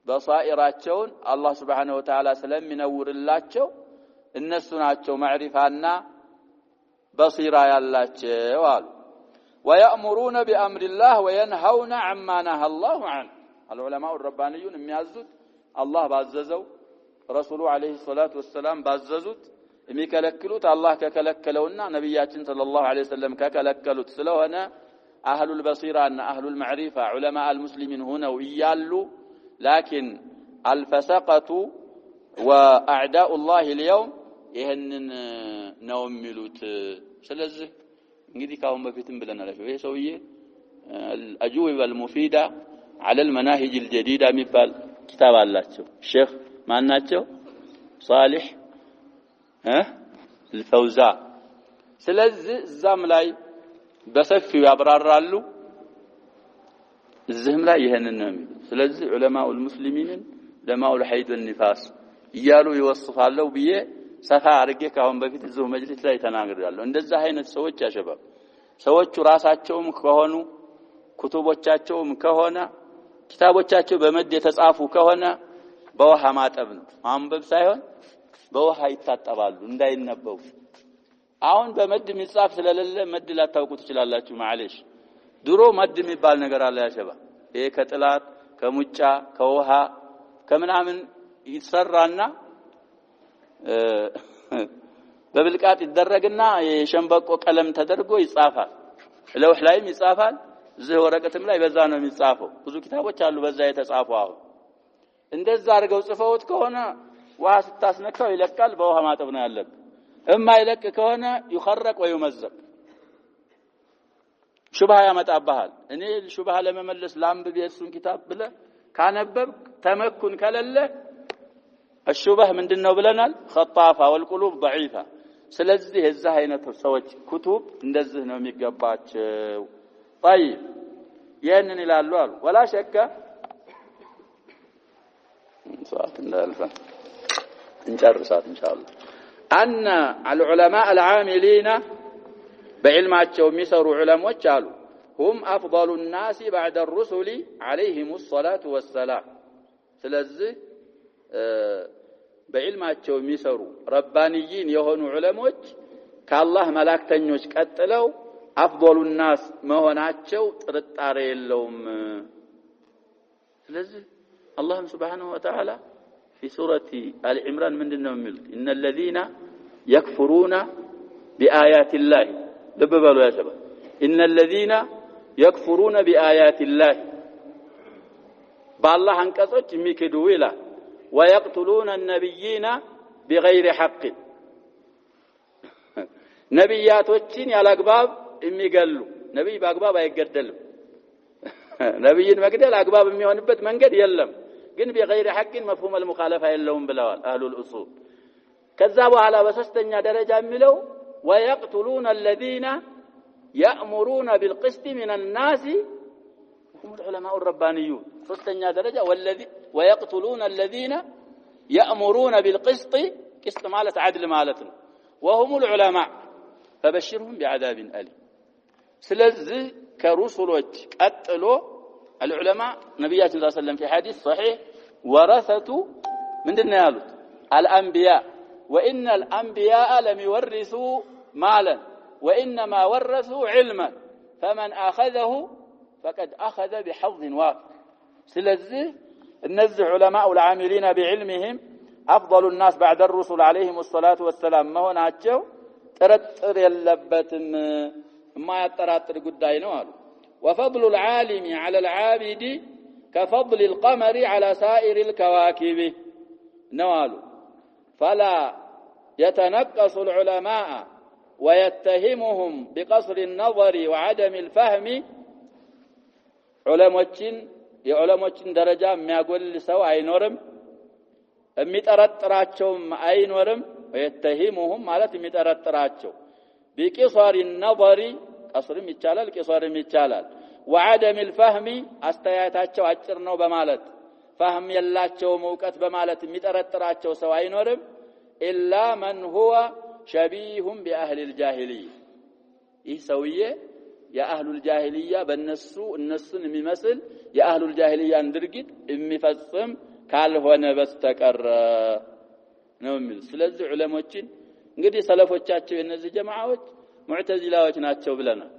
A: በصائራቸውን አላህ Subhanahu Wa Ta'ala ስለሚነውርላቸው እነሱ ናቸው ማዕሪፋና በصيራ ያላቸው አሉ ويأمرون بأمر الله وينهون عما نهى الله عنه العلماء الربانيون የሚያዙት አላህ ባዘዘው ረሱሉ አለይሂ ሰላቱ ወሰለም ባዘዙት የሚከለክሉት አላህ ከከለከለውና ነብያችን ሰለላሁ ዐለይሂ ወሰለም ከከለከሉት ስለሆነ አህሉል በሲራና አህሉል ማዕሪፋ ዑለማ አልሙስሊሚን ሆነው ይያሉ لكن الفسقة واعداء الله اليوم ይሄንን ነው የሚሉት ስለዚህ እንግዲህ ካሁን በፊትም ብለናል ይሄ ሰውዬ الأجوبة المفيدة على المناهج الجديدة የሚባል ኪታብ አላቸው ሼክ ማን ናቸው صالح الفوزان ስለዚህ እዛም ላይ በሰፊው ያብራራሉ እዚህም ላይ ይሄንን ነው የሚሉት ስለዚህ ዑለማው المسلمين ዑለማው الحيض والنفاس ይያሉ ይወስፋሉ ብዬ ሰፋ አርጌ ካሁን በፊት እዚሁ መጅሊስ ላይ ተናግሬያለሁ እንደዛ አይነት ሰዎች ያሸባብ ሰዎቹ ራሳቸውም ከሆኑ ኩቱቦቻቸውም ከሆነ ኪታቦቻቸው በመድ የተጻፉ ከሆነ በውሃ ማጠብ ነው ማንበብ ሳይሆን በውሃ ይታጠባሉ እንዳይነበቡ አሁን በመድ የሚጻፍ ስለሌለ መድ ላታውቁ ትችላላችሁ ማለሽ ድሮ መድ የሚባል ነገር አለ ያሸባብ ይሄ ከጥላት ከሙጫ ከውሃ ከምናምን ይሰራና በብልቃጥ ይደረግና የሸንበቆ ቀለም ተደርጎ ይጻፋል ለውህ ላይም ይጻፋል እዚህ ወረቀትም ላይ በዛ ነው የሚጻፈው ብዙ ኪታቦች አሉ በዛ የተጻፈው አሁን እንደዛ አድርገው ጽፈውት ከሆነ ውሃ ስታስነካው ይለቃል በውሃ ማጠብ ነው ያለበት እማይለቅ ከሆነ ይخرق ወይመዘቅ ሹብሃ ያመጣብሃል እኔ ሹብሃ ለመመለስ ላምብ የሱን ኪታብ ብለ ካነበብ ተመኩን ከለለ الشبه ምንድነው ብለናል خطافه والقلوب ضعيفه ስለዚህ የዛ አይነት ሰዎች ኩቱብ እንደዚህ ነው የሚገባቸው طيب ይሄንን ይላሉ አሉ ولا شك ሰዓት እንዳልፈ እንጨርሳት ኢንሻአላህ ان العلماء العاملين بعلماቸው የሚሰሩ ዑለሞች አሉ هم افضل الناس بعد الرسل عليهم الصلاه والسلام ስለዚህ በዕልማቸው የሚሰሩ ረባንይን የሆኑ ዑለሞች ከአላህ መላእክተኞች ቀጥለው አፍضل الناس መሆናቸው ጥርጣሬ የለውም ስለዚህ አላህ Subhanahu Wa Ta'ala في سورة آل عمران ምንድነው የሚሉት ان الذين يكفرون بآيات الله ልበሉ ያ ሸባብ ان الذين يكفرون بآيات الله بالله አንቀጾች የሚክዱ ይላል ويقتلون النبيين بغير حق ነብያቶችን ያላግባብ የሚገሉ ነብይ በአግባብ አይገደልም ነብይን መግደል አግባብ የሚሆንበት መንገድ የለም ግን بغير حق مفهوم المخالفه የለውም ብለዋል اهل الاصول ከዛ በኋላ በሶስተኛ ደረጃ የሚለው ويقتلون الذين يأمرون بالقسط من الناس هم العلماء الربانيون ሶስተኛ ደረጃ ويقتلون الذين يأمرون بالقسط قسط ማለት عدل ማለት ነው وهم العلماء فبشرهم بعذاب أليم ስለዚህ ከሩሱሎች ቀጥሎ العلماء ነብያችን ሰለላሁ ዐለይሂ ወሰለም في حديث صحيح ورثة ምንድነው ያሉት الأنبياء وإن الأنبياء لم يورثوا مالا وإنما ورثوا علما فمن أخذه فقد أخذ بحظ وافر ስለዚህ እነዚህ ዑለማኡ العاملين بعلمهم أفضل الناس بعد الرسل عليهم الصلاة والسلام መሆናቸው ጥርጥር የለበትም የማያጠራጥር ጉዳይ ነው አሉ وفضل العالم على العابد كفضل القمر على سائر الكواكب ነው አሉ فلا يتنقص العلماء ويتهمهم بقصر النظر وعدم الفهم ዑለሞችን የዑለሞችን ደረጃ የሚያጎል ሰው አይኖርም የሚጠረጥራቸውም አይኖርም ويتهمهم ማለት የሚጠረጥራቸው بقصر النظر قصرም ይቻላል قصرም ይቻላል وعدم الفهم አስተያየታቸው አጭር ነው በማለት فهم የላቸው መውቀት በማለት የሚጠረጥራቸው ሰው አይኖርም إلا من هو شبيه بأهل الجاهلية ይህ ሰውዬ የአህሉ الجاهلية እነሱን የሚመስል የአህሉ الجاهلية ድርጊት የሚፈጽም ካልሆነ በስተቀር ነው የሚል ስለዚህ ዑለሞችን እንግዲህ ሰለፎቻቸው የነዚህ ጀማዓዎች ሙዕተዚላዎች ናቸው ብለናል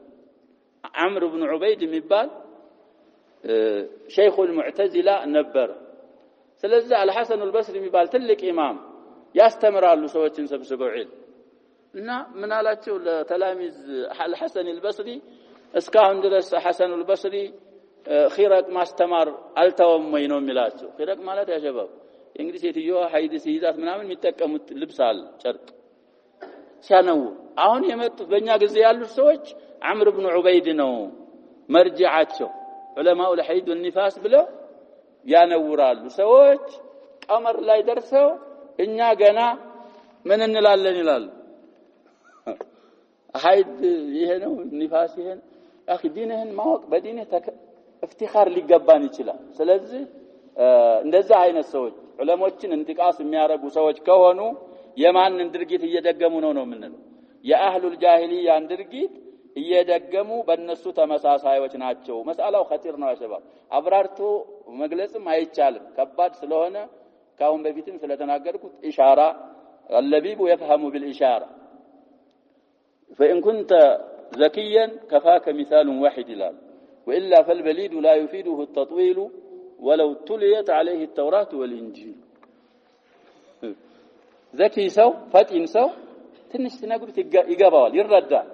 A: አምር ኢብኑ ዑበይድ የሚባል ሸይኹል ሙዕተዚላ ነበር ስለዚህ አልሐሰን አልበስሪ የሚባል ትልቅ ኢማም ያስተምራሉ ሰዎችን ሰብስበው ዒልም እና ምን አላቸው ለተላሚዝ አልሐሰን አልበስሪ እስካሁን ድረስ ሐሰን አልበስሪ ኺራቅ ማስተማር አልተወም ወይ ነው የሚላቸው ኺራቅ ማለት ያሸባብ እንግዲህ ሴትዮዋ ሀይድ ሲይዛት ምናምን የሚጠቀሙት ልብስ አለ ጨርቅ ሲያነው አሁን የመጡት በእኛ ጊዜ ያሉት ሰዎች አምር ኢብኑ ዑበይድ ነው መርጂዓቸው ዑለማኡ الحيض والنفاس ብለው ያነውራሉ ሰዎች ቀመር ላይ ደርሰው እኛ ገና ምን እንላለን ይላል ሀይድ ይሄ ነው ንፋስ ይሄ አኺ ዲንህን ማወቅ በዲንህ እፍቲኻር ሊገባን ይችላል ስለዚህ እንደዛ አይነት ሰዎች ዑለሞችን እንጥቃስ የሚያረጉ ሰዎች ከሆኑ የማንን ድርጊት እየደገሙ ነው የምንለው የአህሉል ጃሂልያን ድርጊት እየደገሙ በእነሱ ተመሳሳዮች ናቸው መስአላው ኸጢር ነው ያሸባብ አብራርቶ መግለጽም አይቻልም ከባድ ስለሆነ ካሁን በፊትም ስለተናገርኩት ኢሻራ اللبيب يفهم بالإشارة فإن كنت ذكيا كفاك مثال واحد لا وإلا فالبليد لا يفيده التطويل ولو تليت عليه التوراة والإنجيل ذكي سو فتن سو ትንሽ ተነግሩት ይገባዋል ይረዳል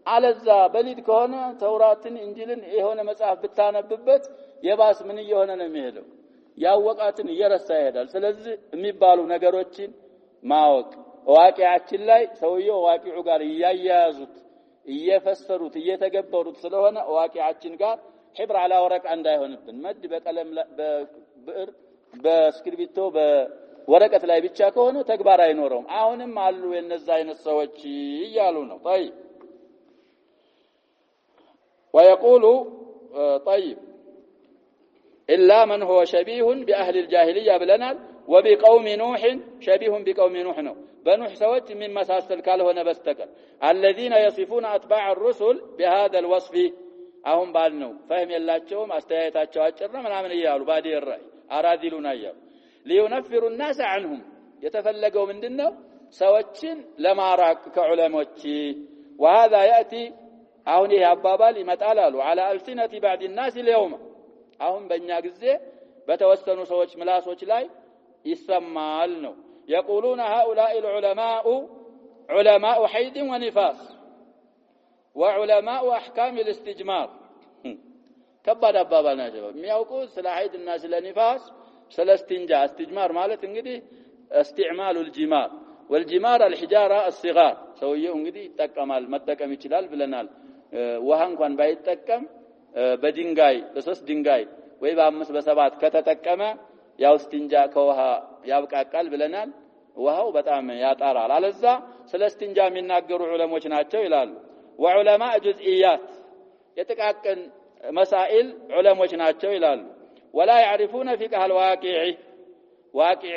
A: አለዛ በሊድ ከሆነ ተውራትን እንጂልን የሆነ መጽሐፍ ብታነብበት የባስ ምን እየሆነ ነው የሚሄደው ያወቃትን እየረሳ ይሄዳል ስለዚህ የሚባሉ ነገሮችን ማወቅ ዋቂያችን ላይ ሰውየው ዋቂው ጋር ያያያዙት እየፈሰሩት እየተገበሩት ስለሆነ ዋቂዓችን ጋር حبر على ورق እንዳይሆንብን መድ በቀለም በብዕር በስክሪፕቶ በወረቀት ላይ ብቻ ከሆነ ተግባር አይኖርም አሁንም አሉ የነዛ አይነት ሰዎች ይያሉ ነው طيب ويقول طيب إلا من هو شبيه بأهل الجاهلية بلنا وبقوم نوح شبيه بقوم نوح بنوح سوت من مساسل كالهنا بستكر الذين يصفون أتباع الرسل بهذا الوصف أهم بالنو فهم يلاتشوم استياتاتشو أجرنا من عمل إياه بادي الرأي أراذلون إياه لينفروا الناس عنهم يتفلقوا من دنو سوتشن لما راك كعلموتشي وهذا يأتي أهنيه أبابالي متعلالوا على ألسنة بعض الناس اليوم أهم بنيا قزي بتوسنوا سوتش ملاسوتش لاي يسمالنو يقولون هؤلاء العلماء علماء حيض ونفاس وعلماء أحكام الاستجمار كبار أبابالنا يا شباب ميوقو سلا حيض الناس لنفاس سلا استجمار مالت انقدي استعمال الجمار والجمار الحجارة الصغار سويه انقدي تكمال متكم يشلال بلنال وهن كان بايتكم بدينغاي بسوس دينغاي ወይ በአምስት በሰባት ከተጠቀመ ያው እስቲንጃ ከውሃ ያብቃቃል ብለናል ውሃው በጣም ያጣራል አለዛ ስለ እስቲንጃ የሚናገሩ ዑለሞች ናቸው ይላሉ وعلماء جزئيات يتقاقن مسائل ዑለሞች ናቸው ይላሉ ولا يعرفون فقه الواقع واقع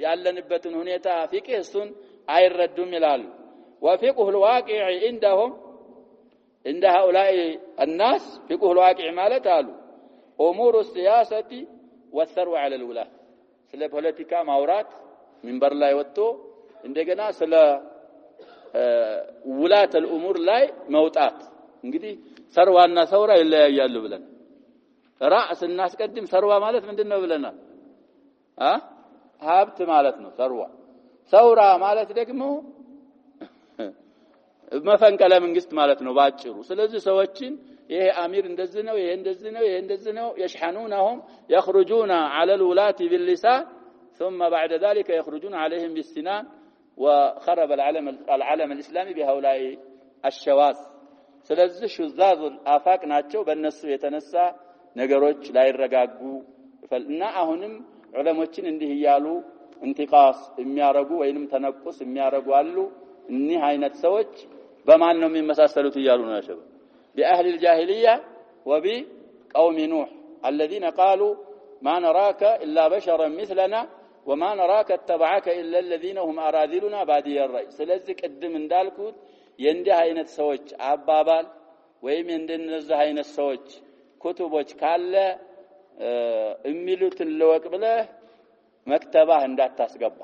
A: ያለንበትን ሁኔታ فقه እሱን አይረዱም ይላሉ وفقه الواقع عندهم عند هؤلاء الناس فقه الواقع ማለት አሉ أمور السياسة والثروة على الولاة سلا بوليتيكا ማውራት منبر ላይ ወጥቶ እንደገና ስለ ولاة الأمور ላይ መውጣት እንግዲህ ሰርዋና ሰውራ ይለያያሉ ብለን ራስ እናስቀድም ሰርዋ ማለት ምንድነው ብለናል ሀብት ማለት ነው ሰውራ ማለት ደግሞ መፈንቀለ መንግስት ማለት ነው ባጭሩ ስለዚህ ሰዎችን ይሄ አሚር እንደዚህ ነው ይሄ እንደዚህ ነው يشحنونهم يخرجون على الولاة باللسان ثم بعد ذلك يخرجون عليهم بالسنان وخرب العالم الإسلامي بهؤلاء الشواذ ስለዚህ ሹዛዝ አፋቅ ናቸው በእነሱ የተነሳ ነገሮች ላይ ረጋጉ እና አሁንም ዑለሞችን እንዲህ ይያሉ እንቲቃስ የሚያረጉ ወይንም ተነቁስ የሚያረጉ አሉ እኒህ አይነት ሰዎች በማን ነው የሚመሳሰሉት ይያሉ ነው ያሸበ بأهل الجاهلية وبقوم نوح الذين قالوا ما نراك إلا بشرا مثلنا وما نراك اتبعك إلا الذين هم أراذلنا بادي الرأي ስለዚህ ቅድም እንዳልኩት የእንዲህ አይነት ሰዎች አባባል ወይም እንደነዚህ አይነት ሰዎች ኩቱቦች ካለ እሚሉትን ለወቅ ብለህ መክተባህ እንዳታስገባ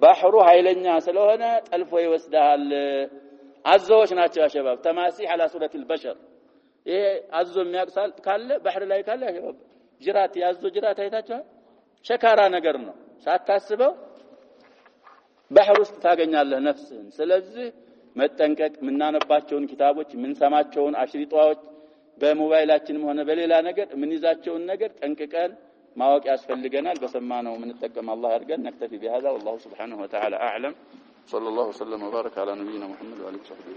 A: ባህሩ ኃይለኛ ስለሆነ ጠልፎ ይወስዳል አዞች ናቸው ያሸባብ ተማሲህ على سوره البشر ይሄ አዞ የሚያቅሳል ካለ ባህር ላይ ካለ ያሸባብ ጅራት ያዞ ጅራት አይታችኋል ሸካራ ነገር ነው ሳታስበው ባህር ውስጥ ታገኛለህ ነፍስህን ስለዚህ መጠንቀቅ ምናነባቸውን ኪታቦች ምንሰማቸውን አሽሪጧዎች በሞባይላችንም ሆነ በሌላ ነገር ምንይዛቸውን ነገር ጠንቅቀን ማወቅ ያስፈልገናል በሰማነው ምንጠቀም አላህ ያርገን نكتفي بهذا والله سبحانه وتعالى اعلم صلى الله وسلم وبارك على نبينا محمد وعلى اله وصحبه